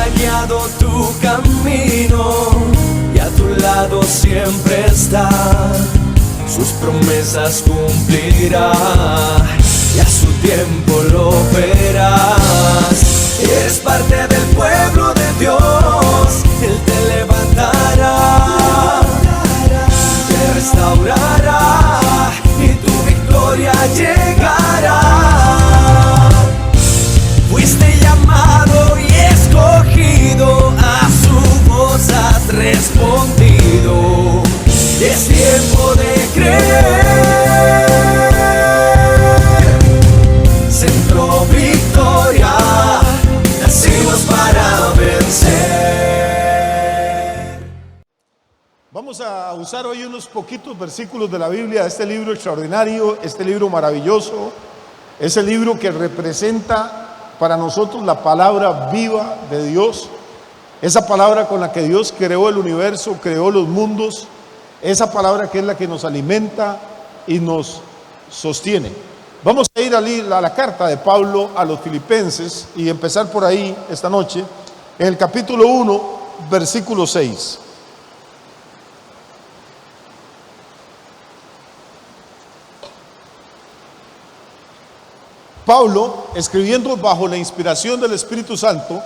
ha guiado tu camino y a tu lado siempre está. Sus promesas cumplirá y a su tiempo lo verás. Eres parte del pueblo de Dios, Él te levantará, te restaurará y tu victoria llegará. Fuiste llamado y escogido, a su voz has respondido. Es tiempo de creer. Centro Victoria, nacimos para vencer. Vamos a usar hoy unos poquitos versículos de la Biblia, de este libro extraordinario, este libro maravilloso, ese libro que representa para nosotros la palabra viva de Dios, esa palabra con la que Dios creó el universo, creó los mundos, esa palabra que es la que nos alimenta y nos sostiene. Vamos a ir a la carta de Pablo a los Filipenses y empezar por ahí esta noche, en el capítulo 1, versículo 6. Pablo, escribiendo bajo la inspiración del Espíritu Santo,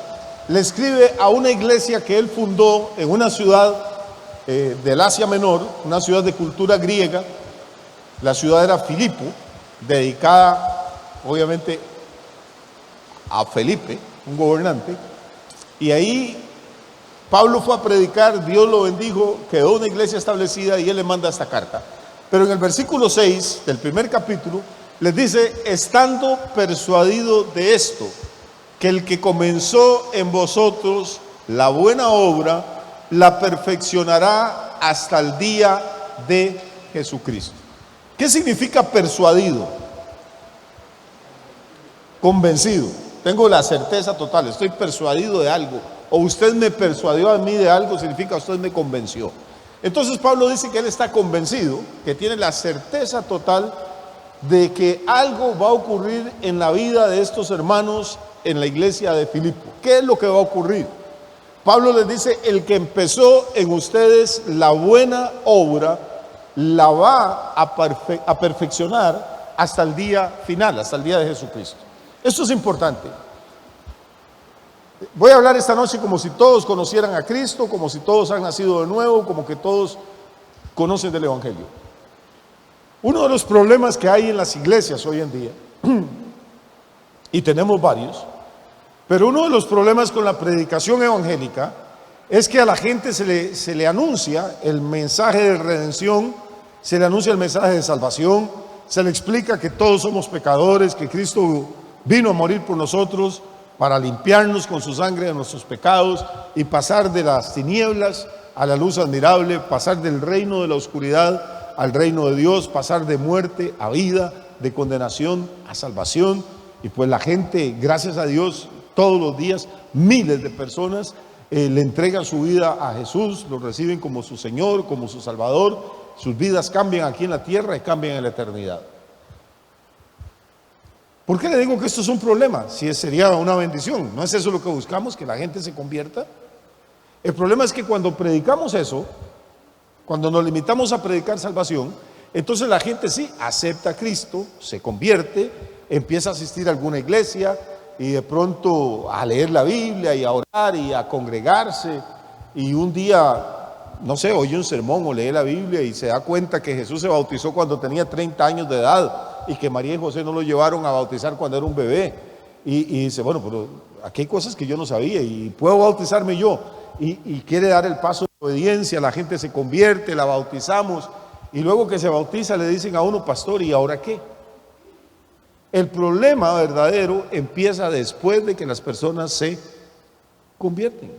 le escribe a una iglesia que él fundó en una ciudad del Asia Menor, una ciudad de cultura griega. La ciudad era Filipo, dedicada obviamente a Felipe, un gobernante, y ahí Pablo fue a predicar, Dios lo bendijo, quedó una iglesia establecida y él le manda esta carta. Pero en el versículo 6 del primer capítulo les dice: estando persuadido de esto, que el que comenzó en vosotros la buena obra, la perfeccionará hasta el día de Jesucristo. ¿Qué significa persuadido? Convencido. Tengo la certeza total, estoy persuadido de algo, o usted me persuadió a mí de algo, significa usted me convenció. Entonces Pablo dice que él está convencido, que tiene la certeza total de que algo va a ocurrir en la vida de estos hermanos en la iglesia de Filipo. ¿Qué es lo que va a ocurrir? Pablo les dice: el que empezó en ustedes la buena obra, la va a perfeccionar hasta el día final, hasta el día de Jesucristo. Esto es importante. Voy a hablar esta noche como si todos conocieran a Cristo, como si todos han nacido de nuevo, como que todos conocen del Evangelio. Uno de los problemas que hay en las iglesias hoy en día, y tenemos varios, pero uno de los problemas con la predicación evangélica es que a la gente se le anuncia el mensaje de redención, se le anuncia el mensaje de salvación, se le explica que todos somos pecadores, que Cristo vino a morir por nosotros para limpiarnos con su sangre de nuestros pecados y pasar de las tinieblas a la luz admirable, pasar del reino de la oscuridad al reino de Dios, pasar de muerte a vida, de condenación a salvación. Y pues la gente, gracias a Dios, todos los días miles de personas le entregan su vida a Jesús, lo reciben como su Señor, como su Salvador. Sus vidas cambian aquí en la tierra y cambian en la eternidad. ¿Por qué le digo que esto es un problema? Si sería una bendición. ¿No es eso lo que buscamos, que la gente se convierta? El problema es que cuando predicamos eso, cuando nos limitamos a predicar salvación, entonces la gente sí acepta a Cristo, se convierte, empieza a asistir a alguna iglesia y de pronto a leer la Biblia y a orar y a congregarse, y un día, no sé, oye un sermón o lee la Biblia y se da cuenta que Jesús se bautizó cuando tenía 30 años de edad y que María y José no lo llevaron a bautizar cuando era un bebé, y dice: bueno, pero aquí hay cosas que yo no sabía y puedo bautizarme yo, y quiere dar el paso de obediencia. La gente se convierte, la bautizamos, y luego que se bautiza le dicen a uno: pastor, ¿y ahora qué? El problema verdadero empieza después de que las personas se convierten,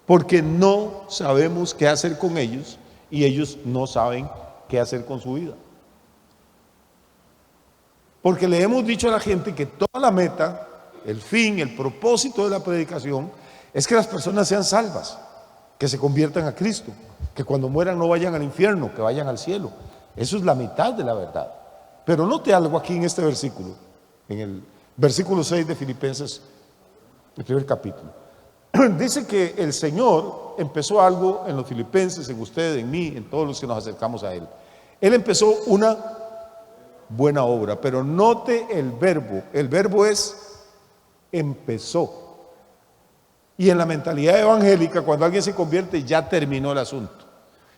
porque no sabemos qué hacer con ellos y ellos no saben qué hacer con su vida. Porque le hemos dicho a la gente que toda la meta, el fin, el propósito de la predicación es que las personas sean salvas, que se conviertan a Cristo, que cuando mueran no vayan al infierno, que vayan al cielo. Eso es la mitad de la verdad. Pero note algo aquí en este versículo, en el versículo 6 de Filipenses, el primer capítulo. dice que el Señor empezó algo en los filipenses, en usted, en mí, en todos los que nos acercamos a Él. Él empezó una buena obra, pero note el verbo es empezó. Y en la mentalidad evangélica, cuando alguien se convierte, ya terminó el asunto.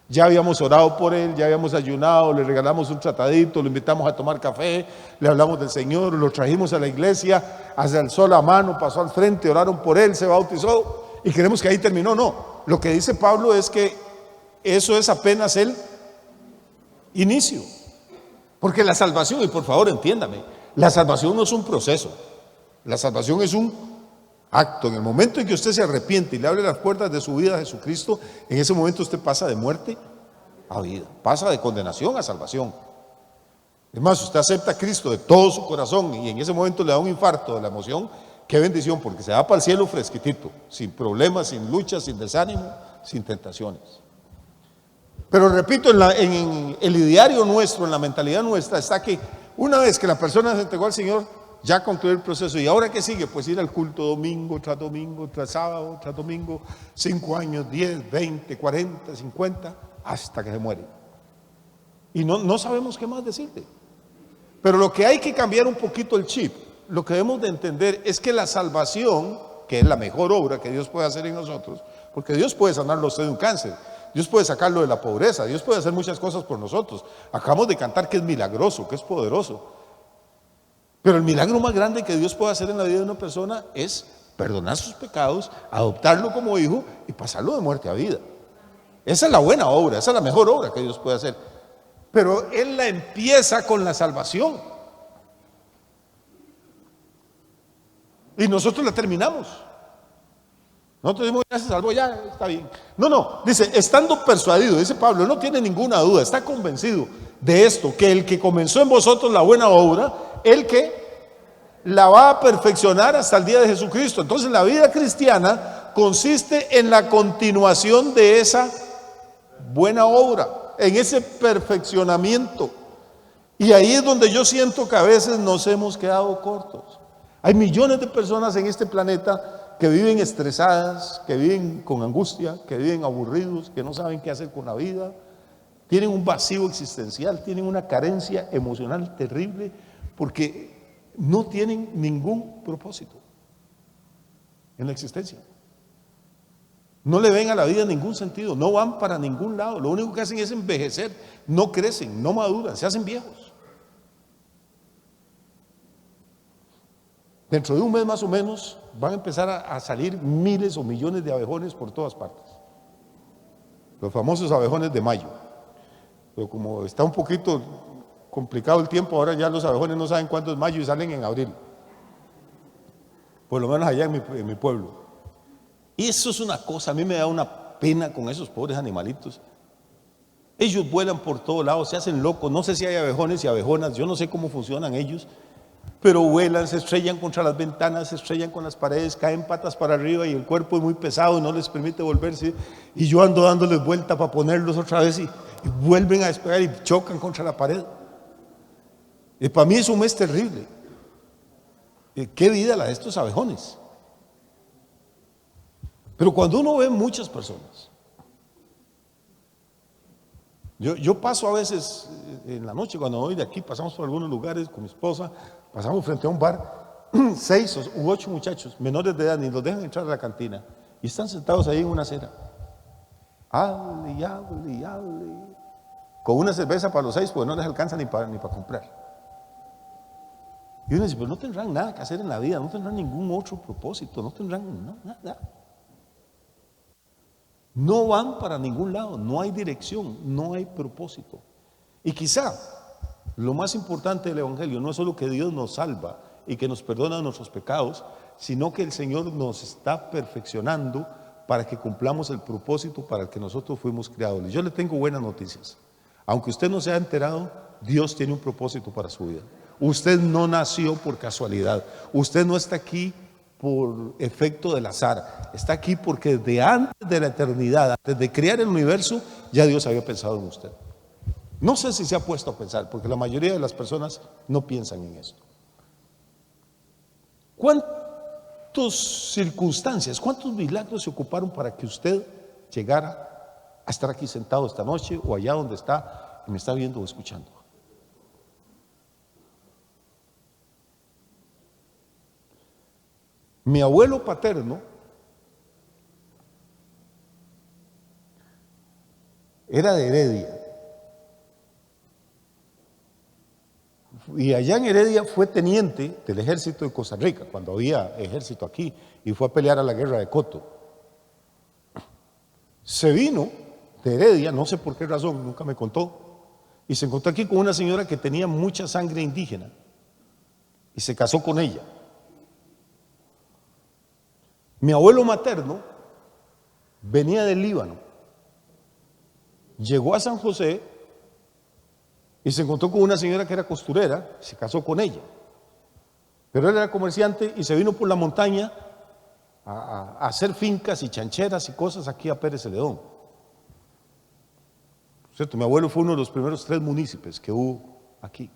Ya habíamos orado por él, ya habíamos ayunado, le regalamos un tratadito, lo invitamos a tomar café, le hablamos del Señor, lo trajimos a la iglesia, alzó la mano, pasó al frente, oraron por él, se bautizó y creemos que ahí terminó. No, lo que dice Pablo es que eso es apenas el inicio. Porque la salvación, y por favor entiéndame, la salvación no es un proceso, la salvación es un acto. En el momento en que usted se arrepiente y le abre las puertas de su vida a Jesucristo, en ese momento usted pasa de muerte a vida, pasa de condenación a salvación. Es más, usted acepta a Cristo de todo su corazón y en ese momento le da un infarto de la emoción. Qué bendición, porque se va para el cielo fresquitito, sin problemas, sin luchas, sin desánimo, sin tentaciones. Pero repito, en el ideario nuestro, en la mentalidad nuestra, está que una vez que la persona se entregó al Señor, ya concluyó el proceso. ¿Y ahora qué sigue? Pues ir al culto domingo tras sábado, tras domingo, 5 años, 10, 20, 40, 50, hasta que se muere. Y no sabemos qué más decirle. Pero lo que hay que cambiar un poquito el chip, lo que debemos de entender es que la salvación, que es la mejor obra que Dios puede hacer en nosotros, porque Dios puede sanarlo a usted de un cáncer, Dios puede sacarlo de la pobreza, Dios puede hacer muchas cosas por nosotros. Acabamos de cantar que es milagroso, que es poderoso. Pero el milagro más grande que Dios puede hacer en la vida de una persona es perdonar sus pecados, adoptarlo como hijo y pasarlo de muerte a vida. Esa es la buena obra, esa es la mejor obra que Dios puede hacer. Pero Él la empieza con la salvación. Y nosotros la terminamos. Nosotros decimos, ya se salvó, ya está bien. No, dice, estando persuadido, dice Pablo, no tiene ninguna duda, está convencido de esto, que el que comenzó en vosotros la buena obra, el que la va a perfeccionar hasta el día de Jesucristo. Entonces la vida cristiana consiste en la continuación de esa buena obra, en ese perfeccionamiento. Y ahí es donde yo siento que a veces nos hemos quedado cortos. Hay millones de personas en este planeta que viven estresadas, que viven con angustia, que viven aburridos, que no saben qué hacer con la vida, tienen un vacío existencial, tienen una carencia emocional terrible, porque no tienen ningún propósito en la existencia. No le ven a la vida ningún sentido, no van para ningún lado, lo único que hacen es envejecer, no crecen, no maduran, se hacen viejos. Dentro de un mes más o menos van a empezar a salir miles o millones de abejones por todas partes. Los famosos abejones de mayo. Pero como está un poquito complicado el tiempo, ahora ya los abejones no saben cuándo es mayo y salen en abril. Por lo menos allá en mi pueblo. Y eso es una cosa, a mí me da una pena con esos pobres animalitos. Ellos vuelan por todos lados, se hacen locos. No sé si hay abejones y abejonas, yo no sé cómo funcionan ellos. Pero vuelan, se estrellan contra las ventanas, se estrellan con las paredes, caen patas para arriba y el cuerpo es muy pesado y no les permite volverse. Y yo ando dándoles vuelta para ponerlos otra vez y vuelven a despegar y chocan contra la pared. Y para mí es un mes terrible. Qué vida la de estos abejones. Pero cuando uno ve muchas personas, yo paso a veces en la noche cuando voy de aquí, pasamos por algunos lugares con mi esposa, pasamos frente a un bar, 6 u 8 muchachos menores de edad, ni los dejan entrar a la cantina y están sentados ahí en una acera, hable y hable y hable, con una cerveza para los 6 porque no les alcanza ni para comprar. Y uno dice, pero no tendrán nada que hacer en la vida, no tendrán ningún otro propósito, no tendrán nada. No van para ningún lado, no hay dirección, no hay propósito. Y quizá lo más importante del Evangelio no es solo que Dios nos salva y que nos perdona nuestros pecados, sino que el Señor nos está perfeccionando para que cumplamos el propósito para el que nosotros fuimos creados. Y yo le tengo buenas noticias. Aunque usted no se haya enterado, Dios tiene un propósito para su vida. Usted no nació por casualidad, usted no está aquí por efecto del azar, está aquí porque desde antes de la eternidad, antes de crear el universo, ya Dios había pensado en usted. No sé si se ha puesto a pensar, porque la mayoría de las personas no piensan en esto. ¿cuántas circunstancias, cuántos milagros se ocuparon para que usted llegara a estar aquí sentado esta noche o allá donde está y me está viendo o escuchando? Mi abuelo paterno era de Heredia. Y allá en Heredia fue teniente del ejército de Costa Rica, cuando había ejército aquí, y fue a pelear a la guerra de Coto. Se vino de Heredia, no sé por qué razón, nunca me contó, y se encontró aquí con una señora que tenía mucha sangre indígena, y se casó con ella. Mi abuelo materno venía del Líbano, llegó a San José y se encontró con una señora que era costurera, se casó con ella. Pero él era comerciante y se vino por la montaña a hacer fincas y chancheras y cosas aquí a Pérez Celedón. ¿Cierto? Mi abuelo fue uno de los primeros 3 municipios que hubo aquí.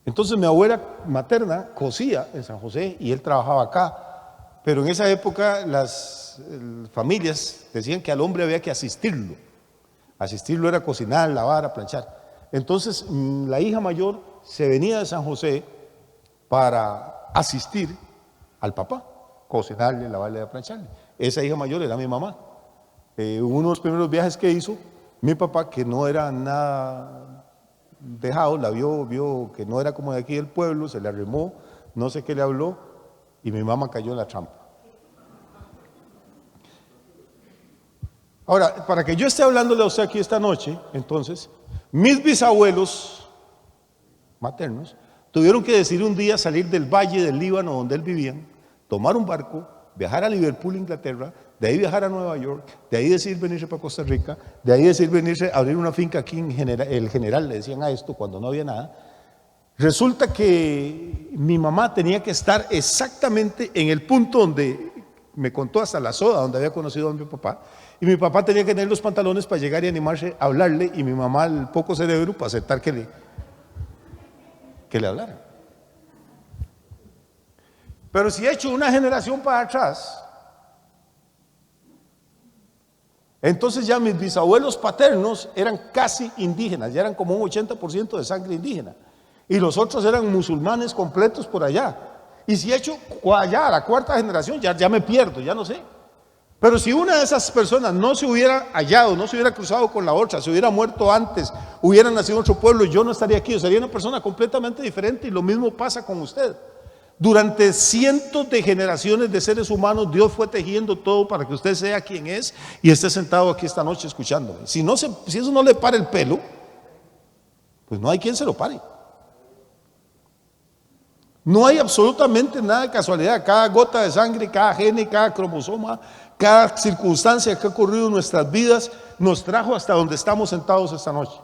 Entonces mi abuela materna cosía en San José y él trabajaba acá. Pero en esa época las familias decían que al hombre había que asistirlo. Asistirlo era cocinar, lavar, planchar. Entonces la hija mayor se venía de San José para asistir al papá, cocinarle, lavarle, plancharle. Esa hija mayor era mi mamá. Uno de los primeros viajes que hizo, mi papá, que no era nada dejado, la vio que no era como de aquí del pueblo, se le arrimó, no sé qué le habló, y mi mamá cayó en la trampa. Ahora, para que yo esté hablándole a usted aquí esta noche, entonces, mis bisabuelos maternos tuvieron que decidir un día salir del valle del Líbano donde él vivía, tomar un barco, viajar a Liverpool, Inglaterra, de ahí viajar a Nueva York, de ahí decidir venirse para Costa Rica, de ahí decidir venirse a abrir una finca aquí en el General, le decían a esto cuando no había nada. Resulta que mi mamá tenía que estar exactamente en el punto donde me contó, hasta la soda, donde había conocido a mi papá, y mi papá tenía que tener los pantalones para llegar y animarse a hablarle, y mi mamá el poco cerebro para aceptar que le hablara. Pero si he hecho una generación para atrás, entonces ya mis bisabuelos paternos eran casi indígenas, ya eran como un 80% de sangre indígena. Y los otros eran musulmanes completos por allá. Y si he hecho allá a la 4ª generación, ya me pierdo, ya no sé. Pero si una de esas personas no se hubiera hallado, no se hubiera cruzado con la otra, se hubiera muerto antes, hubiera nacido en otro pueblo, yo no estaría aquí, yo sería una persona completamente diferente. Y lo mismo pasa con usted. Durante cientos de generaciones de seres humanos, Dios fue tejiendo todo para que usted sea quien es y esté sentado aquí esta noche escuchándome. Si eso no le para el pelo, pues no hay quien se lo pare. No hay absolutamente nada de casualidad. Cada gota de sangre, cada gene, cada cromosoma, cada circunstancia que ha ocurrido en nuestras vidas nos trajo hasta donde estamos sentados esta noche.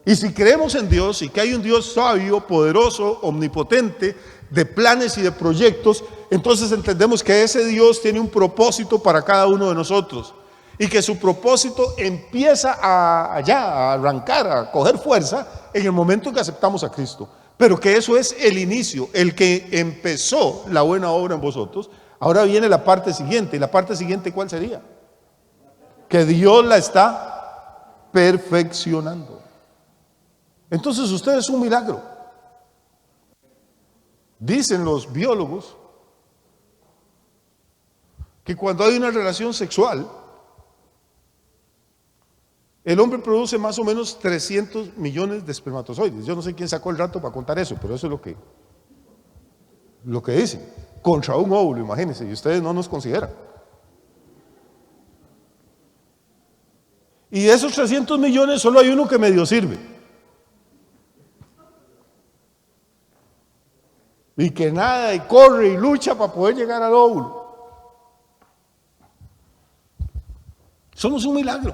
Y si creemos en Dios y que hay un Dios sabio, poderoso, omnipotente, de planes y de proyectos, entonces entendemos que ese Dios tiene un propósito para cada uno de nosotros. Y que su propósito empieza a arrancar, a coger fuerza en el momento en que aceptamos a Cristo. Pero que eso es el inicio, el que empezó la buena obra en vosotros. Ahora viene la parte siguiente. ¿Y la parte siguiente cuál sería? Que Dios la está perfeccionando. Entonces usted es un milagro. Dicen los biólogos que cuando hay una relación sexual, el hombre produce más o menos 300 millones de espermatozoides. Yo no sé quién sacó el rato para contar eso, pero eso es lo que dicen. Contra un óvulo, imagínense, y ustedes no nos consideran. Y de esos 300 millones solo hay uno que medio sirve. Y que nada, y corre y lucha para poder llegar al óvulo. Somos un milagro.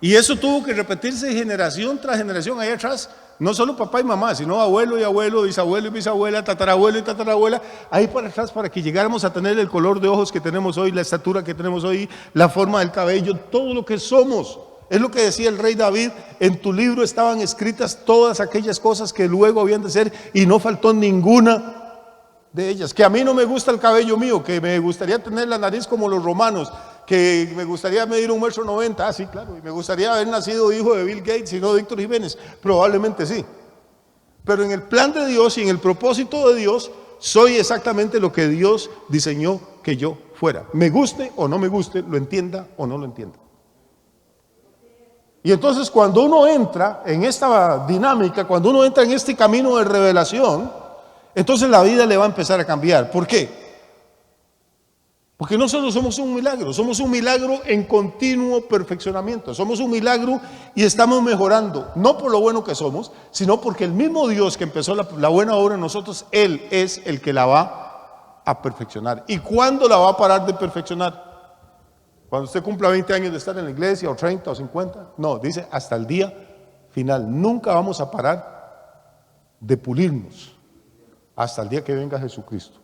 Y eso tuvo que repetirse generación tras generación ahí atrás. No solo papá y mamá, sino abuelo y abuelo, bisabuelo y bisabuela, tatarabuelo y tatarabuela, ahí para atrás para que llegáramos a tener el color de ojos que tenemos hoy, la estatura que tenemos hoy, la forma del cabello, todo lo que somos Es lo que decía el rey David: en tu libro estaban escritas todas aquellas cosas que luego habían de ser, y no faltó ninguna de ellas. Que a mí no me gusta el cabello mío, que me gustaría tener la nariz como los romanos, que me gustaría medir 1,90 m. Ah, sí, claro. Y me gustaría haber nacido hijo de Bill Gates y no de Víctor Jiménez. Probablemente sí. Pero en el plan de Dios y en el propósito de Dios, soy exactamente lo que Dios diseñó que yo fuera. Me guste o no me guste, lo entienda o no lo entienda. Y entonces cuando uno entra en esta dinámica, cuando uno entra en este camino de revelación, entonces la vida le va a empezar a cambiar. ¿Por qué? Porque nosotros somos un milagro en continuo perfeccionamiento. Somos un milagro y estamos mejorando, no por lo bueno que somos, sino porque el mismo Dios que empezó la buena obra en nosotros, Él es el que la va a perfeccionar. ¿Y cuándo la va a parar de perfeccionar? Cuando usted cumpla 20 años de estar en la iglesia, o 30 o 50. No, dice hasta el día final. Nunca vamos a parar de pulirnos hasta el día que venga Jesucristo.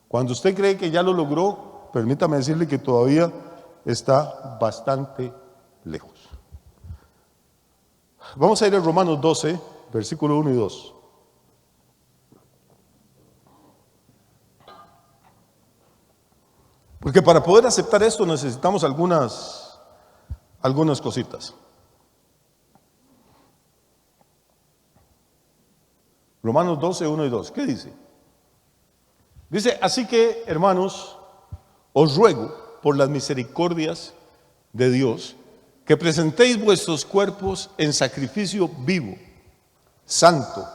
Cuando usted cree que ya lo logró, permítame decirle que todavía está bastante lejos. Vamos a ir a Romanos 12, versículo 1 y 2. Porque para poder aceptar esto necesitamos algunas cositas. Romanos 12, 1 y 2. ¿Qué dice? Dice: así que, hermanos, os ruego por las misericordias de Dios que presentéis vuestros cuerpos en sacrificio vivo, santo,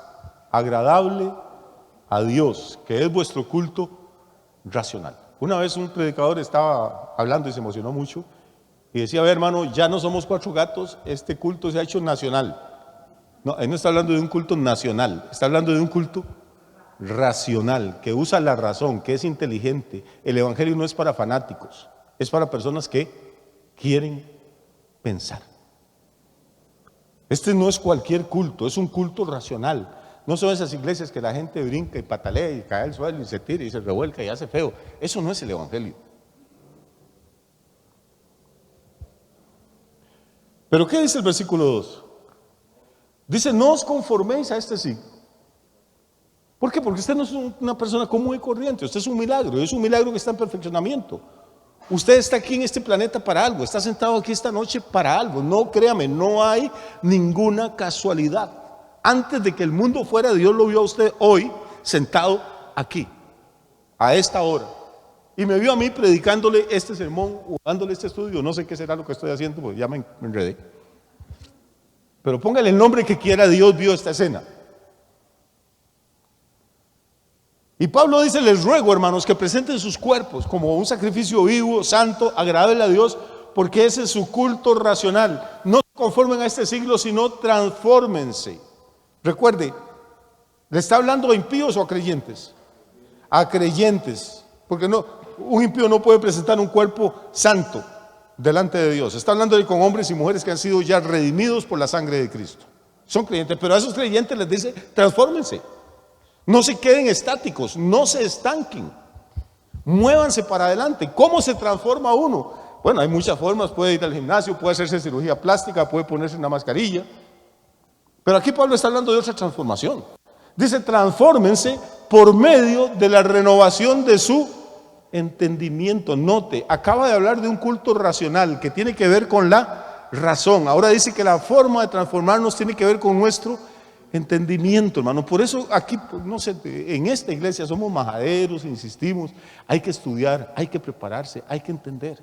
agradable a Dios, que es vuestro culto racional. Una vez un predicador estaba hablando y se emocionó mucho y decía: a ver, hermano, ya no somos 4 gatos, este culto se ha hecho nacional. No, él no está hablando de un culto nacional, está hablando de un culto racional, que usa la razón, que es inteligente. El evangelio no es para fanáticos, es para personas que quieren pensar. Este no es cualquier culto, es un culto racional. No son esas iglesias que la gente brinca y patalea y cae al suelo y se tira y se revuelca y hace feo. Eso no es el evangelio. Pero ¿qué dice el versículo 2? Dice: no os conforméis a este siglo. ¿Por qué? Porque usted no es una persona común y corriente. Usted es un milagro que está en perfeccionamiento. Usted está aquí en este planeta para algo, está sentado aquí esta noche para algo. No, créame, no hay ninguna casualidad. Antes de que el mundo fuera, Dios lo vio a usted hoy sentado aquí, a esta hora. Y me vio a mí predicándole este sermón o dándole este estudio. No sé qué será lo que estoy haciendo, porque ya me enredé. Pero póngale el nombre que quiera, Dios vio esta escena. Y Pablo dice: les ruego, hermanos, que presenten sus cuerpos como un sacrificio vivo, santo, agradable a Dios, porque ese es su culto racional. No se conformen a este siglo, sino transfórmense. Recuerde, ¿le está hablando a impíos o a creyentes? A creyentes, porque no, un impío no puede presentar un cuerpo santo delante de Dios. Está hablando con hombres y mujeres que han sido ya redimidos por la sangre de Cristo. Son creyentes, pero a esos creyentes les dice: transfórmense. No se queden estáticos, no se estanquen, muévanse para adelante. ¿Cómo se transforma uno? Bueno, hay muchas formas. Puede ir al gimnasio, puede hacerse cirugía plástica, puede ponerse una mascarilla. Pero aquí Pablo está hablando de otra transformación. Dice: transfórmense por medio de la renovación de su entendimiento. Note, acaba de hablar de un culto racional que tiene que ver con la razón. Ahora dice que la forma de transformarnos tiene que ver con nuestro entendimiento, hermano. Por eso aquí, no sé, en esta iglesia somos majaderos, insistimos. Hay que estudiar, hay que prepararse, hay que entender.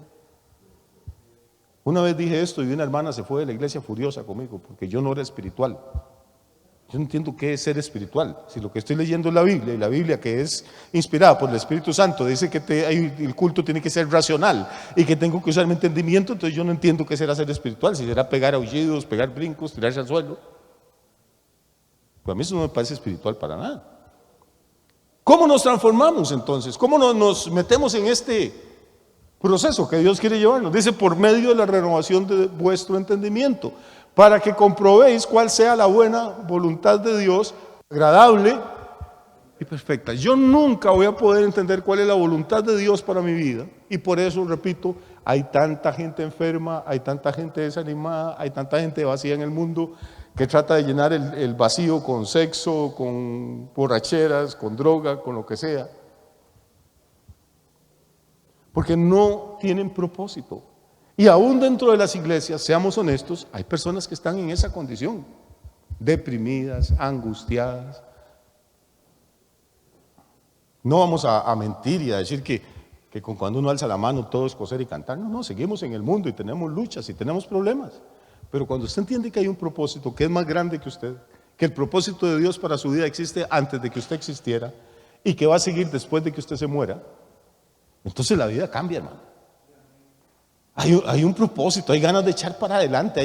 Una vez dije esto y una hermana se fue de la iglesia furiosa conmigo porque yo no era espiritual. Yo no entiendo qué es ser espiritual. Si lo que estoy leyendo es la Biblia, y la Biblia, que es inspirada por el Espíritu Santo, dice que el culto tiene que ser racional y que tengo que usar mi entendimiento, entonces yo no entiendo qué será ser espiritual. Si será pegar aullidos, pegar brincos, tirarse al suelo. Pues a mí eso no me parece espiritual para nada. ¿Cómo nos transformamos entonces? ¿Cómo nos metemos en este proceso que Dios quiere llevarnos? Dice: por medio de la renovación de vuestro entendimiento, para que comprobéis cuál sea la buena voluntad de Dios, agradable y perfecta. Yo nunca voy a poder entender cuál es la voluntad de Dios para mi vida, y por eso, repito, Hay tanta gente enferma, hay tanta gente desanimada, hay tanta gente vacía en el mundo que trata de llenar el vacío con sexo, con borracheras, con droga, con lo que sea. Porque no tienen propósito. Y aún dentro de las iglesias, seamos honestos, hay personas que están en esa condición, deprimidas, angustiadas. No vamos a mentir y a decir que con cuando uno alza la mano todo es coser y cantar. No, seguimos en el mundo y tenemos luchas y tenemos problemas. Pero cuando usted entiende que hay un propósito que es más grande que usted, que el propósito de Dios para su vida existe antes de que usted existiera y que va a seguir después de que usted se muera, entonces la vida cambia, hermano. Hay un propósito, hay ganas de echar para adelante,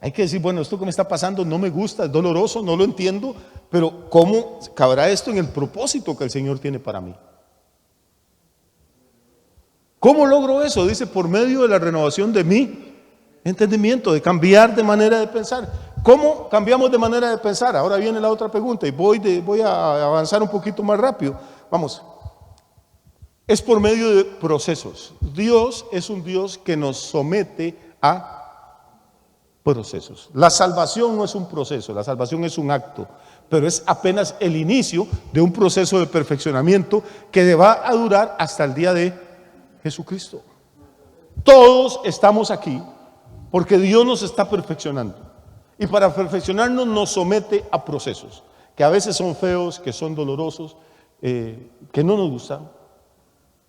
hay que decir, bueno, esto que me está pasando no me gusta, es doloroso, no lo entiendo, pero ¿cómo cabrá esto en el propósito que el Señor tiene para mí? ¿Cómo logro eso? Dice, por medio de la renovación de mi entendimiento, de cambiar de manera de pensar. ¿Cómo cambiamos de manera de pensar? Ahora viene la otra pregunta y voy a avanzar un poquito más rápido. Vamos. Es por medio de procesos. Dios es un Dios que nos somete a procesos. La salvación no es un proceso, la salvación es un acto, pero es apenas el inicio de un proceso de perfeccionamiento que va a durar hasta el día de Jesucristo. Todos estamos aquí porque Dios nos está perfeccionando. Y para perfeccionarnos nos somete a procesos, que a veces son feos, que son dolorosos, que no nos gustan,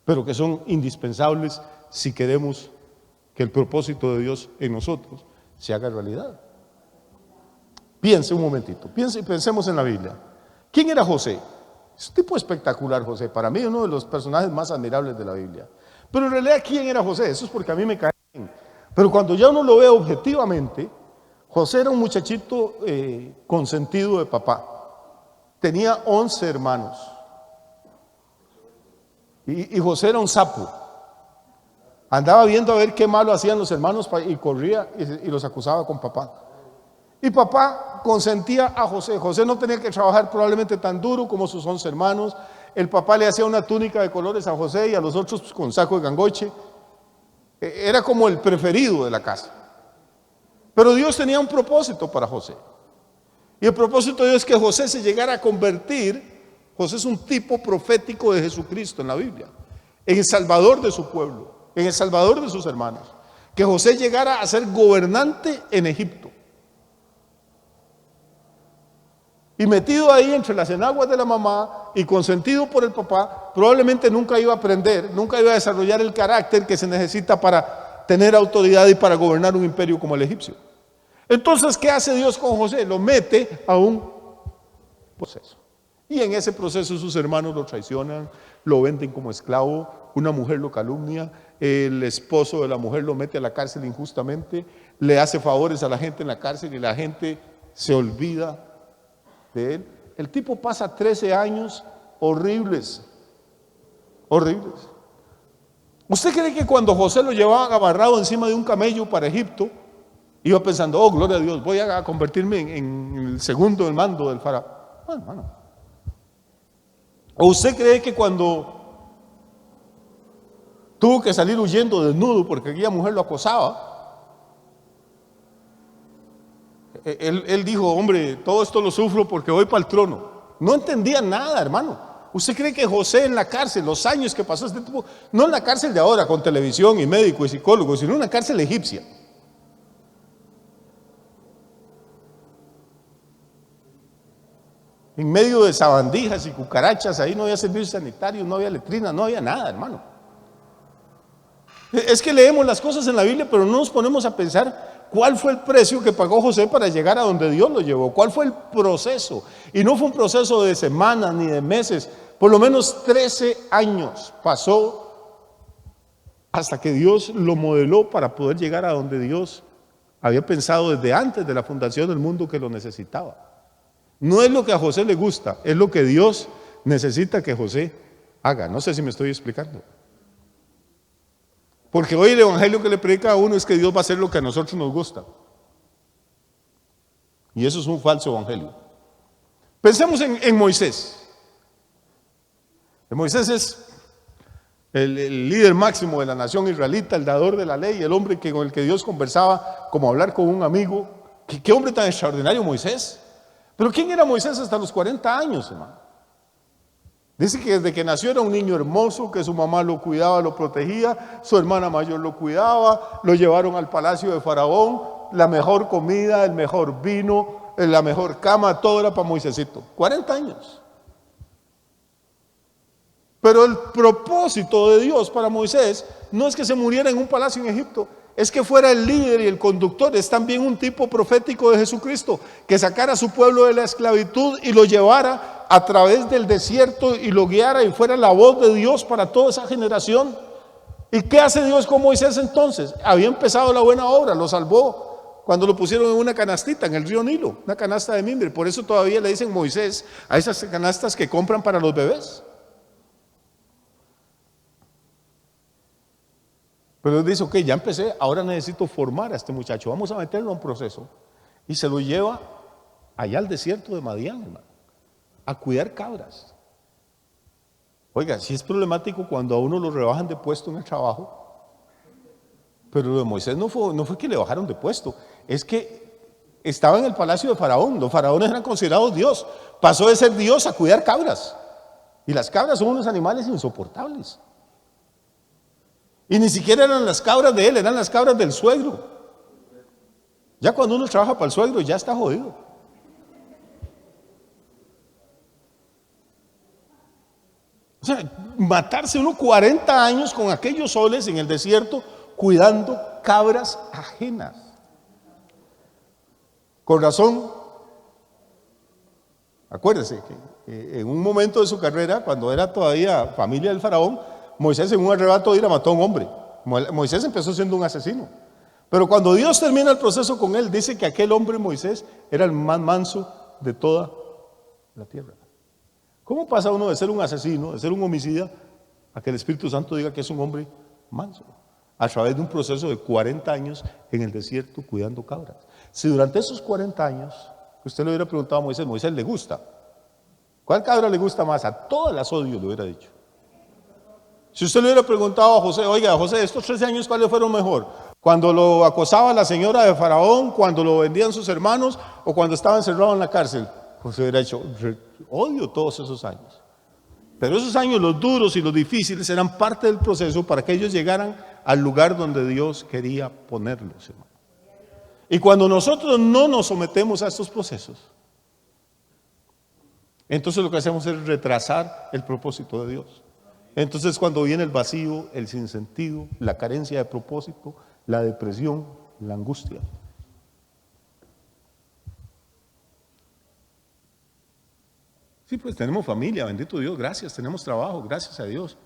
pero que son indispensables si queremos que el propósito de Dios en nosotros se haga realidad. Piense un momentito, pensemos en la Biblia. ¿Quién era José? Es un tipo espectacular, José. Para mí uno de los personajes más admirables de la Biblia. Pero en realidad, ¿quién era José? Eso es porque a mí me cae bien. Pero cuando ya uno lo ve objetivamente, José era un muchachito consentido de papá. Tenía 11 hermanos. Y José era un sapo. Andaba viendo a ver qué malo hacían los hermanos y corría y los acusaba con papá. Y papá consentía a José. José no tenía que trabajar probablemente tan duro como sus 11 hermanos. El papá le hacía una túnica de colores a José y a los otros con saco de gangoche. Era como el preferido de la casa. Pero Dios tenía un propósito para José. Y el propósito de Dios es que José se llegara a convertir. José es un tipo profético de Jesucristo en la Biblia, en el salvador de su pueblo, en el salvador de sus hermanos. Que José llegara a ser gobernante en Egipto. Y metido ahí entre las enaguas de la mamá y consentido por el papá, probablemente nunca iba a aprender, nunca iba a desarrollar el carácter que se necesita para tener autoridad y para gobernar un imperio como el egipcio. Entonces, ¿qué hace Dios con José? Lo mete a un proceso. Y en ese proceso sus hermanos lo traicionan, lo venden como esclavo, una mujer lo calumnia, el esposo de la mujer lo mete a la cárcel injustamente, le hace favores a la gente en la cárcel y la gente se olvida de él. El tipo pasa 13 años horribles. ¿Usted cree que cuando José lo llevaban amarrado encima de un camello para Egipto, iba pensando, oh, gloria a Dios, voy a convertirme en el segundo del mando del faraón? No, hermano. ¿O usted cree que cuando tuvo que salir huyendo desnudo porque aquella mujer lo acosaba, él dijo, hombre, todo esto lo sufro porque voy para el trono? No entendía nada, hermano. ¿Usted cree que José en la cárcel, los años que pasó este tipo, no en la cárcel de ahora con televisión y médico y psicólogo, sino en una cárcel egipcia? En medio de sabandijas y cucarachas, ahí no había servicios sanitarios, no había letrinas, no había nada, hermano. Es que leemos las cosas en la Biblia, pero no nos ponemos a pensar cuál fue el precio que pagó José para llegar a donde Dios lo llevó, cuál fue el proceso. Y no fue un proceso de semanas ni de meses, por lo menos 13 años pasó hasta que Dios lo modeló para poder llegar a donde Dios había pensado desde antes de la fundación del mundo que lo necesitaba. No es lo que a José le gusta, es lo que Dios necesita que José haga. No sé si me estoy explicando. Porque hoy el evangelio que le predica a uno es que Dios va a hacer lo que a nosotros nos gusta. Y eso es un falso evangelio. Pensemos en Moisés. Moisés es el líder máximo de la nación israelita, el dador de la ley, el hombre con el que Dios conversaba como hablar con un amigo. ¿Qué hombre tan extraordinario Moisés? Pero ¿quién era Moisés hasta los 40 años, hermano? Dice que desde que nació era un niño hermoso, que su mamá lo cuidaba, lo protegía, su hermana mayor lo cuidaba, lo llevaron al palacio de Faraón, la mejor comida, el mejor vino, la mejor cama, todo era para Moisésito. 40 años. Pero el propósito de Dios para Moisés no es que se muriera en un palacio en Egipto, es que fuera el líder y el conductor. Es también un tipo profético de Jesucristo, que sacara a su pueblo de la esclavitud y lo llevara a través del desierto y lo guiara y fuera la voz de Dios para toda esa generación. ¿Y qué hace Dios con Moisés entonces? Había empezado la buena obra, lo salvó cuando lo pusieron en una canastita en el río Nilo, una canasta de mimbre. Por eso todavía le dicen Moisés a esas canastas que compran para los bebés. Pero Dios dice, ok, ya empecé, ahora necesito formar a este muchacho, vamos a meterlo a un proceso. Y se lo lleva allá al desierto de Madián, hermano, a cuidar cabras. Oiga, sí es problemático cuando a uno lo rebajan de puesto en el trabajo, pero lo de Moisés no fue que le bajaron de puesto, es que estaba en el palacio de Faraón. Los faraones eran considerados Dios, pasó de ser Dios a cuidar cabras. Y las cabras son unos animales insoportables. Y ni siquiera eran las cabras de él, eran las cabras del suegro. Ya cuando uno trabaja para el suegro ya está jodido. O sea, matarse uno 40 años con aquellos soles en el desierto cuidando cabras ajenas. Con razón, acuérdese que en un momento de su carrera, cuando era todavía familia del faraón, Moisés en un arrebato de ira mató a un hombre. Moisés empezó siendo un asesino. Pero cuando Dios termina el proceso con él, dice que aquel hombre Moisés era el más manso de toda la tierra. ¿Cómo pasa uno de ser un asesino, de ser un homicida, a que el Espíritu Santo diga que es un hombre manso? A través de un proceso de 40 años en el desierto cuidando cabras. Si durante esos 40 años, usted le hubiera preguntado a Moisés, ¿Moisés le gusta? ¿Cuál cabra le gusta más? A todas las odio, le hubiera dicho. Si usted le hubiera preguntado a José, oiga, José, estos 13 años, ¿cuáles fueron mejor? ¿Cuando lo acosaba la señora de Faraón, cuando lo vendían sus hermanos o cuando estaba encerrado en la cárcel? José hubiera dicho, odio todos esos años. Pero esos años, los duros y los difíciles, eran parte del proceso para que ellos llegaran al lugar donde Dios quería ponerlos, hermano. Y cuando nosotros no nos sometemos a estos procesos, entonces lo que hacemos es retrasar el propósito de Dios. Entonces cuando viene el vacío, el sinsentido, la carencia de propósito, la depresión, la angustia. Sí, pues tenemos familia, bendito Dios, gracias, tenemos trabajo, gracias a Dios.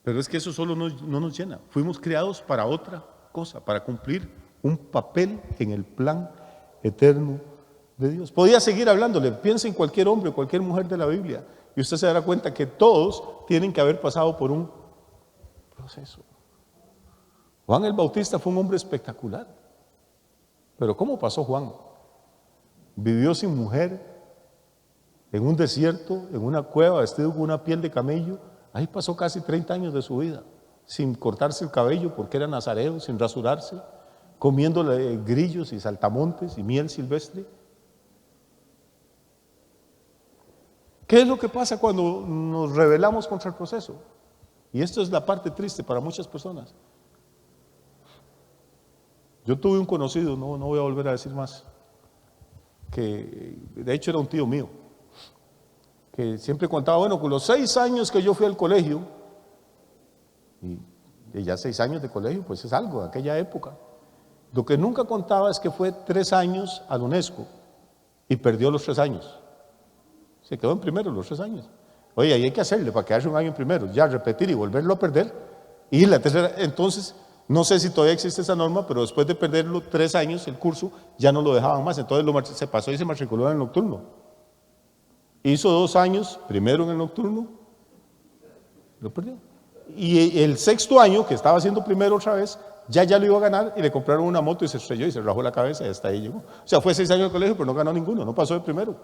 Pero es que eso solo no nos llena. Fuimos creados para otra cosa, para cumplir un papel en el plan eterno de Dios. Podía seguir hablándole, piensa en cualquier hombre, cualquier mujer de la Biblia, y usted se dará cuenta que todos tienen que haber pasado por un proceso. Juan el Bautista fue un hombre espectacular. Pero ¿cómo pasó Juan? Vivió sin mujer, en un desierto, en una cueva, vestido con una piel de camello. Ahí pasó casi 30 años de su vida, sin cortarse el cabello porque era nazareo, sin rasurarse, comiendo grillos y saltamontes y miel silvestre. ¿Qué es lo que pasa cuando nos rebelamos contra el proceso? Y esto es la parte triste para muchas personas. Yo tuve un conocido, no voy a volver a decir más, que de hecho era un tío mío, que siempre contaba, bueno, con los 6 años que yo fui al colegio, y ya 6 años de colegio, pues es algo de aquella época. Lo que nunca contaba es que fue 3 años al UNESCO y perdió los 3 años. Se quedó en primero los 3 años. Oye, ahí hay que hacerle para quedarse un año en primero, ya repetir y volverlo a perder. Y la tercera, entonces, no sé si todavía existe esa norma, pero después de perderlo 3 años el curso, ya no lo dejaban más. Entonces se pasó y se matriculó en el nocturno. Hizo 2 años, primero en el nocturno, lo perdió. Y el 6º año, que estaba haciendo primero otra vez, ya lo iba a ganar y le compraron una moto y se estrelló y se rajó la cabeza y hasta ahí llegó. O sea, fue 6 años de colegio, pero no ganó ninguno, no pasó de primero.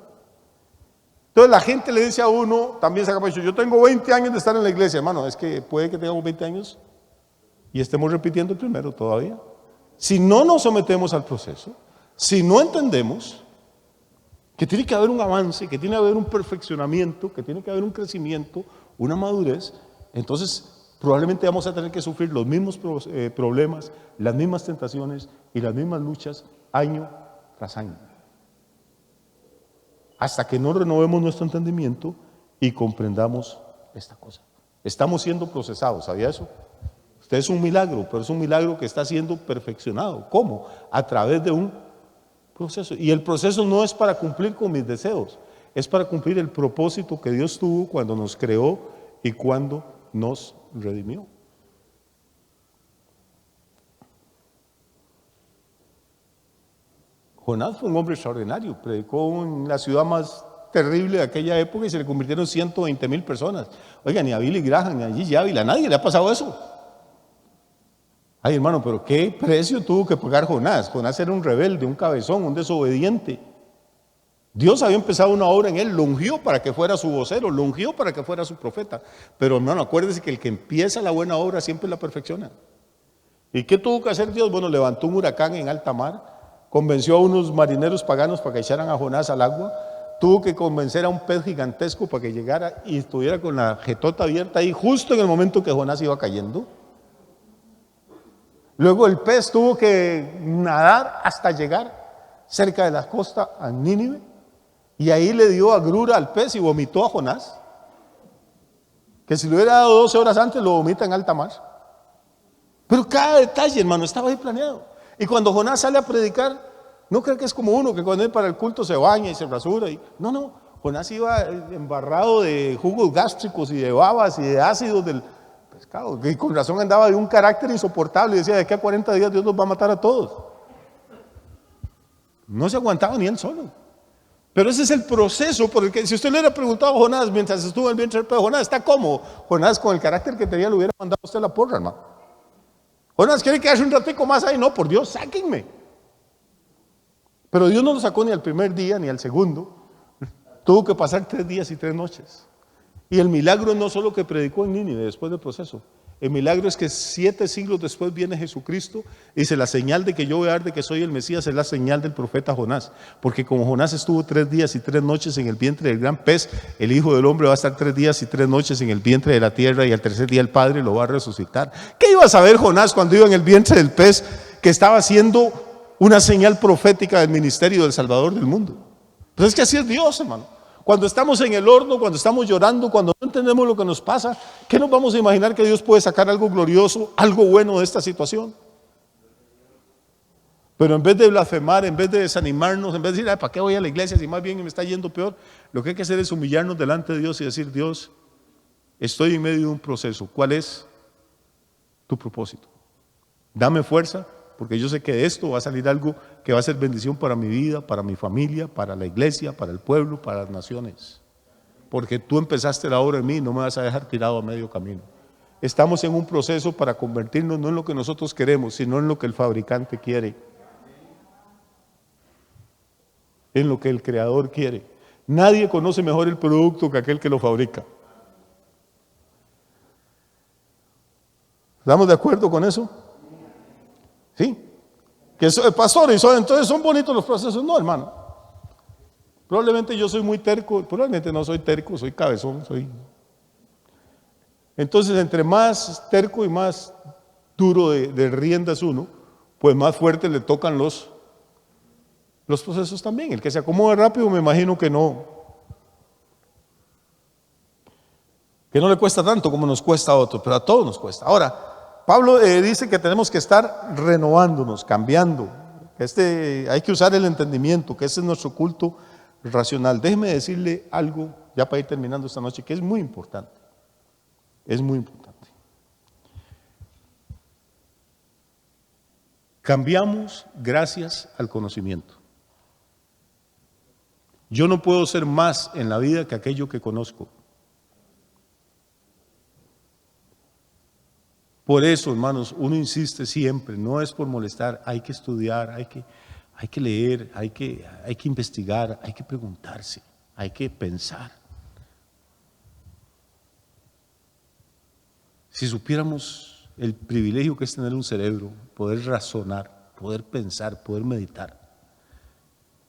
Entonces la gente le dice a uno, también saca pecho, yo tengo 20 años de estar en la iglesia, hermano, es que puede que tengamos 20 años y estemos repitiendo el primero todavía. Si no nos sometemos al proceso, si no entendemos que tiene que haber un avance, que tiene que haber un perfeccionamiento, que tiene que haber un crecimiento, una madurez, entonces probablemente vamos a tener que sufrir los mismos problemas, las mismas tentaciones y las mismas luchas año tras año. Hasta que no renovemos nuestro entendimiento y comprendamos esta cosa. Estamos siendo procesados, ¿sabía eso? Usted es un milagro, pero es un milagro que está siendo perfeccionado. ¿Cómo? A través de un proceso. Y el proceso no es para cumplir con mis deseos, es para cumplir el propósito que Dios tuvo cuando nos creó y cuando nos redimió. Jonás fue un hombre extraordinario, predicó en la ciudad más terrible de aquella época y se le convirtieron 120,000 personas. Oiga, ni a Billy Graham, ni a Gigi Ávila, a nadie le ha pasado eso. Ay, hermano, pero ¿qué precio tuvo que pagar Jonás? Jonás era un rebelde, un cabezón, un desobediente. Dios había empezado una obra en él, lo ungió para que fuera su vocero, lo ungió para que fuera su profeta. Pero hermano, acuérdese que el que empieza la buena obra siempre la perfecciona. ¿Y qué tuvo que hacer Dios? Bueno, levantó un huracán en alta mar, convenció a unos marineros paganos para que echaran a Jonás al agua, tuvo que convencer a un pez gigantesco para que llegara y estuviera con la jetota abierta ahí justo en el momento que Jonás iba cayendo. Luego el pez tuvo que nadar hasta llegar cerca de la costa a Nínive y ahí le dio agrura al pez y vomitó a Jonás, que si le hubiera dado 12 horas antes lo vomita en alta mar. Pero cada detalle, hermano, estaba ahí planeado. Y cuando Jonás sale a predicar, no creo que es como uno que cuando es para el culto se baña y se rasura. No, Jonás iba embarrado de jugos gástricos y de babas y de ácidos del pescado. Y con razón andaba de un carácter insoportable y decía, de aquí a 40 días Dios nos va a matar a todos. No se aguantaba ni él solo. Pero ese es el proceso por el que, si usted le hubiera preguntado a Jonás mientras estuvo en el vientre del pez, Jonás, ¿está cómo? Jonás con el carácter que tenía le hubiera mandado a usted la porra, hermano. Jonás, ¿quiere quedarse un ratico más ahí? No, por Dios, sáquenme. Pero Dios no lo sacó ni al primer día ni al segundo. Tuvo que pasar 3 días y 3 noches. Y el milagro no solo que predicó en Nínive después del proceso. El milagro es que 7 siglos después viene Jesucristo y dice, la señal de que yo voy a dar de que soy el Mesías es la señal del profeta Jonás. Porque como Jonás estuvo 3 días y 3 noches en el vientre del gran pez, el Hijo del Hombre va a estar 3 días y 3 noches en el vientre de la tierra y al tercer día el Padre lo va a resucitar. ¿Qué iba a saber Jonás cuando iba en el vientre del pez que estaba haciendo una señal profética del ministerio del Salvador del mundo? Pues es que así es Dios, hermano. Cuando estamos en el horno, cuando estamos llorando, cuando no entendemos lo que nos pasa, ¿qué nos vamos a imaginar que Dios puede sacar algo glorioso, algo bueno de esta situación? Pero en vez de blasfemar, en vez de desanimarnos, en vez de decir, ay, ¿para qué voy a la iglesia si más bien me está yendo peor? Lo que hay que hacer es humillarnos delante de Dios y decir, Dios, estoy en medio de un proceso. ¿Cuál es tu propósito? Dame fuerza, porque yo sé que de esto va a salir algo que va a ser bendición para mi vida, para mi familia, para la iglesia, para el pueblo, para las naciones. Porque tú empezaste la obra en mí, no me vas a dejar tirado a medio camino. Estamos en un proceso para convertirnos no en lo que nosotros queremos, sino en lo que el fabricante quiere. En lo que el creador quiere. Nadie conoce mejor el producto que aquel que lo fabrica. ¿Estamos de acuerdo con eso? ¿Sí? Que pastor, entonces son bonitos los procesos. No, hermano. Probablemente yo soy muy terco, probablemente no soy terco, soy cabezón, Entonces, entre más terco y más duro de riendas uno, pues más fuerte le tocan los procesos también. El que se acomode rápido, me imagino que no le cuesta tanto como nos cuesta a otros, pero a todos nos cuesta. Ahora, Pablo dice que tenemos que estar renovándonos, cambiando. Hay que usar el entendimiento, que ese es nuestro culto racional. Déjeme decirle algo, ya para ir terminando esta noche, que es muy importante. Es muy importante. Cambiamos gracias al conocimiento. Yo no puedo ser más en la vida que aquello que conozco. Por eso, hermanos, uno insiste siempre, no es por molestar, hay que estudiar, hay que leer, hay que investigar, hay que preguntarse, hay que pensar. Si supiéramos el privilegio que es tener un cerebro, poder razonar, poder pensar, poder meditar.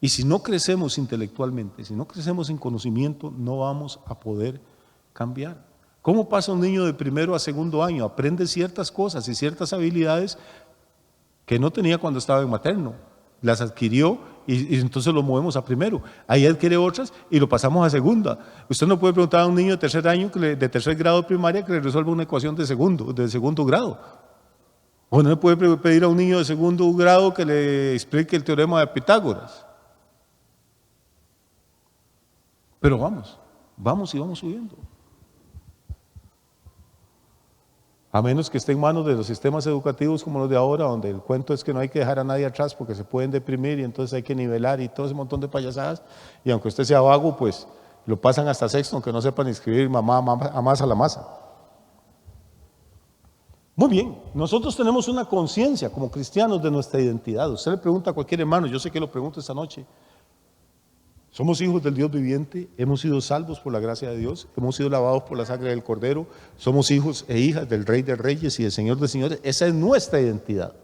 Y si no crecemos intelectualmente, si no crecemos en conocimiento, no vamos a poder cambiar. ¿Cómo pasa un niño de primero a segundo año? Aprende ciertas cosas y ciertas habilidades que no tenía cuando estaba en materno. Las adquirió y entonces lo movemos a primero. Ahí adquiere otras y lo pasamos a segunda. Usted no puede preguntar a un niño de tercer año, de tercer grado de primaria, que le resuelva una ecuación de segundo grado. O no le puede pedir a un niño de segundo grado que le explique el teorema de Pitágoras. Pero vamos y vamos subiendo. A menos que esté en manos de los sistemas educativos como los de ahora, donde el cuento es que no hay que dejar a nadie atrás porque se pueden deprimir y entonces hay que nivelar y todo ese montón de payasadas. Y aunque usted sea vago, pues lo pasan hasta sexto, aunque no sepan escribir mamá, amasa la masa. Muy bien, nosotros tenemos una conciencia como cristianos de nuestra identidad. Usted le pregunta a cualquier hermano, yo sé que lo pregunto esta noche. Somos hijos del Dios viviente, hemos sido salvos por la gracia de Dios, hemos sido lavados por la sangre del Cordero, somos hijos e hijas del Rey de Reyes y del Señor de Señores. Esa es nuestra identidad.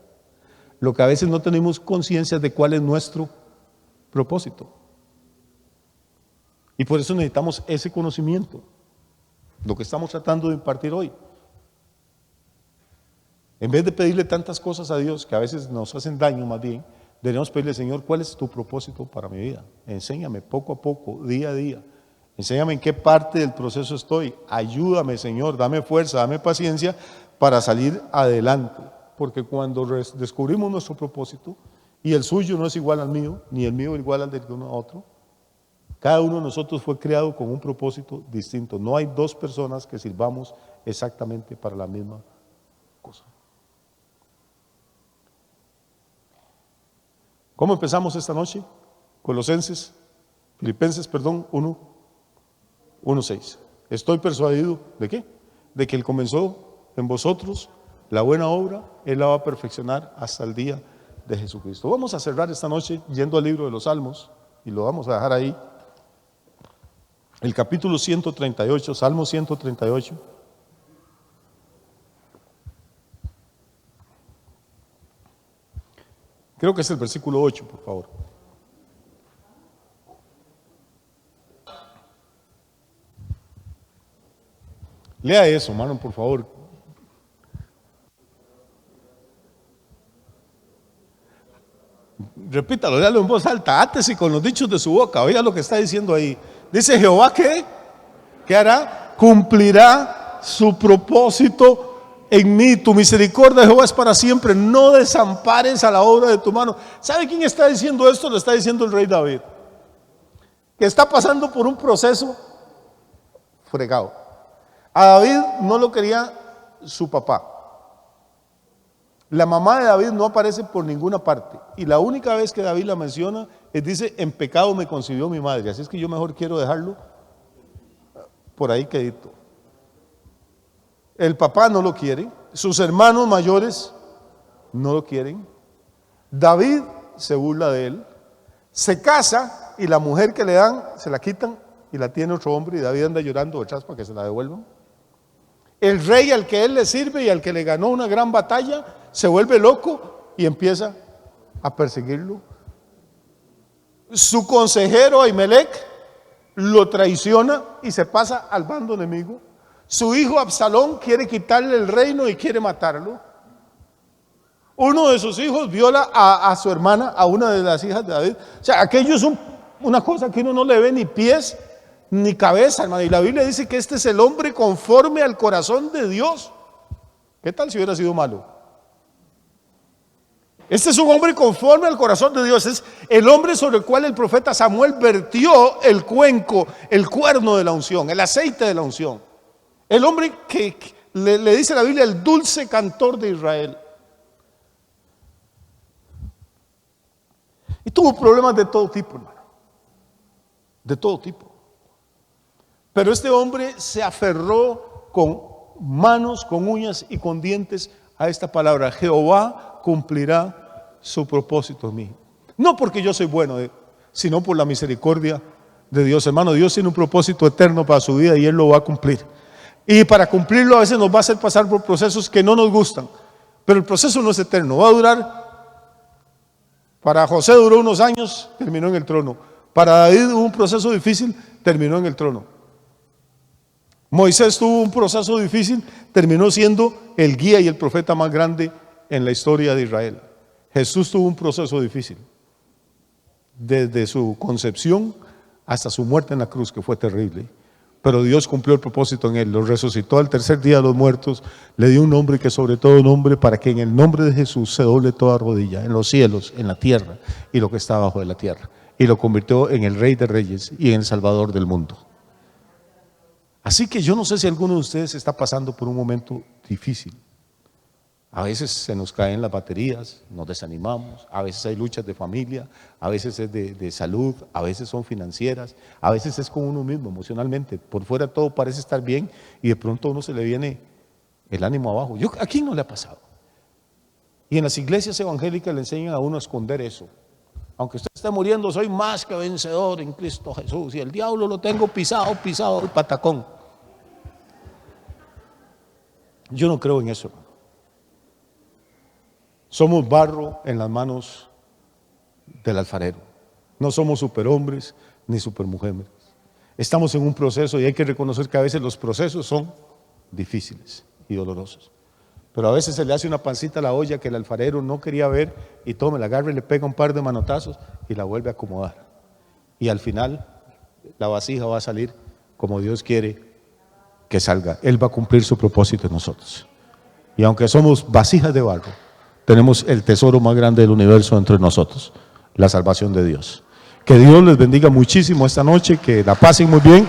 Lo que a veces no tenemos conciencia de cuál es nuestro propósito. Y por eso necesitamos ese conocimiento, lo que estamos tratando de impartir hoy. En vez de pedirle tantas cosas a Dios que a veces nos hacen daño más bien, debemos pedirle, Señor, ¿cuál es tu propósito para mi vida? Enséñame poco a poco, día a día. Enséñame en qué parte del proceso estoy. Ayúdame, Señor, dame fuerza, dame paciencia para salir adelante. Porque cuando descubrimos nuestro propósito, y el suyo no es igual al mío, ni el mío igual al de uno a otro, cada uno de nosotros fue creado con un propósito distinto. No hay dos personas que sirvamos exactamente para la misma cosa. ¿Cómo empezamos esta noche? Filipenses 1:6. Estoy persuadido, ¿de qué? De que Él comenzó en vosotros la buena obra, Él la va a perfeccionar hasta el día de Jesucristo. Vamos a cerrar esta noche yendo al libro de los Salmos, y lo vamos a dejar ahí. El capítulo 138, Salmo 138. Creo que es el versículo 8, por favor. Lea eso, hermano, por favor. Repítalo, léalo en voz alta, átese con los dichos de su boca. Oiga lo que está diciendo ahí. Dice Jehová que, ¿qué hará? Cumplirá su propósito en mí. Tu misericordia, Jehová, es para siempre. No desampares a la obra de tu mano. ¿Sabe quién está diciendo esto? Lo está diciendo el rey David, que está pasando por un proceso fregado. A David no lo quería su papá. La mamá de David no aparece por ninguna parte, y la única vez que David la menciona es, dice, en pecado me concibió mi madre. Así es que yo mejor quiero dejarlo por ahí quedito. El papá no lo quiere, sus hermanos mayores no lo quieren. David se burla de él, se casa y la mujer que le dan se la quitan y la tiene otro hombre, y David anda llorando detrás para que se la devuelvan. El rey al que él le sirve y al que le ganó una gran batalla se vuelve loco y empieza a perseguirlo. Su consejero Ahimelech lo traiciona y se pasa al bando enemigo. Su hijo Absalón quiere quitarle el reino y quiere matarlo. Uno de sus hijos viola a su hermana, a una de las hijas de David. O sea, aquello es una cosa que uno no le ve ni pies ni cabeza, hermano. Y la Biblia dice que este es el hombre conforme al corazón de Dios. ¿Qué tal si hubiera sido malo? Este es un hombre conforme al corazón de Dios. Es el hombre sobre el cual el profeta Samuel vertió el cuenco, el cuerno de la unción, el aceite de la unción. El hombre que le dice la Biblia el dulce cantor de Israel. Y tuvo problemas de todo tipo, hermano. De todo tipo. Pero este hombre se aferró con manos, con uñas y con dientes a esta palabra: Jehová cumplirá su propósito en mí. No porque yo soy bueno, sino por la misericordia de Dios. Hermano, Dios tiene un propósito eterno para su vida y Él lo va a cumplir. Y para cumplirlo a veces nos va a hacer pasar por procesos que no nos gustan. Pero el proceso no es eterno, va a durar. Para José duró unos años, terminó en el trono. Para David hubo un proceso difícil, terminó en el trono. Moisés tuvo un proceso difícil, terminó siendo el guía y el profeta más grande en la historia de Israel. Jesús tuvo un proceso difícil, desde su concepción hasta su muerte en la cruz, que fue terrible. Pero Dios cumplió el propósito en él, lo resucitó al tercer día de los muertos, le dio un nombre que sobre todo nombre, para que en el nombre de Jesús se doble toda rodilla, en los cielos, en la tierra y lo que está abajo de la tierra. Y lo convirtió en el Rey de Reyes y en el Salvador del mundo. Así que yo no sé si alguno de ustedes está pasando por un momento difícil. A veces se nos caen las baterías, nos desanimamos, a veces hay luchas de familia, a veces es de salud, a veces son financieras, a veces es con uno mismo emocionalmente. Por fuera todo parece estar bien y de pronto a uno se le viene el ánimo abajo. ¿A quién no le ha pasado? Y en las iglesias evangélicas le enseñan a uno a esconder eso. Aunque usted esté muriendo, soy más que vencedor en Cristo Jesús, y el diablo lo tengo pisado el patacón. Yo no creo en eso, hermano. Somos barro en las manos del alfarero. No somos superhombres ni supermujeres. Estamos en un proceso y hay que reconocer que a veces los procesos son difíciles y dolorosos. Pero a veces se le hace una pancita a la olla que el alfarero no quería ver y tome, la agarra y le pega un par de manotazos y la vuelve a acomodar. Y al final la vasija va a salir como Dios quiere que salga. Él va a cumplir su propósito en nosotros. Y aunque somos vasijas de barro, tenemos el tesoro más grande del universo entre nosotros, la salvación de Dios. Que Dios les bendiga muchísimo esta noche, que la pasen muy bien.